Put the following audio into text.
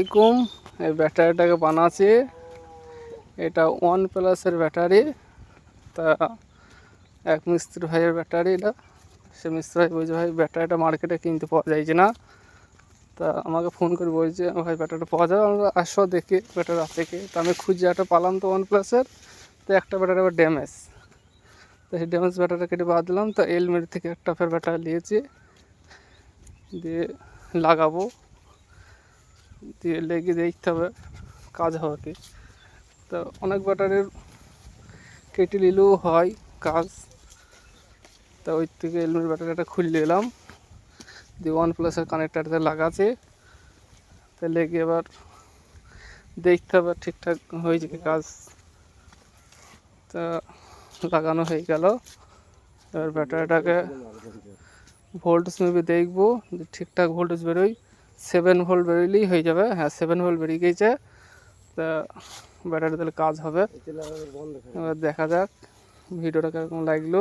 এরকম এই ব্যাটারিটাকে বানাচ্ছে, এটা OnePlus-এর ব্যাটারি। তা এক মিস্ত্রি ভাইয়ের ব্যাটারি এটা। সে মিস্ত্রি ভাই বলছে ভাই ব্যাটারিটা মার্কেটে কিনতে পাওয়া যাচ্ছে না। তা আমাকে ফোন করে বলছে ভাই ব্যাটারিটা পাওয়া যাবে, আমরা আসো দেখি ব্যাটারি আছে কি। তা আমি খুঁজে একটা পালাম তো OnePlus-এর। তো একটা ব্যাটারি আবার ড্যামেজ, তো সেই ড্যামেজ ব্যাটারিটা কেটে বাদ দিলাম। তো এলমেরি থেকে একটা ফের ব্যাটারি নিয়েছি, দিয়ে লাগাবো, দিয়ে লেগে দেখতে হবে কাজ হবে কি। তো অনেক ব্যাটারির কেটে নিলেও হয় কাজ। তা ওই থেকে এলমেরি ব্যাটারিটা খুলে এলাম, দিয়ে OnePlus-এর কানেক্টারতে লাগাচ্ছে। তো লেগে এবার দেখতে হবে ঠিকঠাক হয়েছে কি কাজ। তা লাগানো হয়ে গেল। এবার ব্যাটারিটাকে ভোল্টেজ মেপে দেখবো যে ঠিকঠাক ভোল্টেজ বেরোয়। 7 ভোল্ট বেরোলেই হয়ে যাবে। হ্যাঁ 7 ভোল্ট বেরিয়ে গিয়েছে। তা ব্যাটারি তাহলে কাজ হবে। এবার দেখা যাক ভিডিওটা কীরকম লাগলো।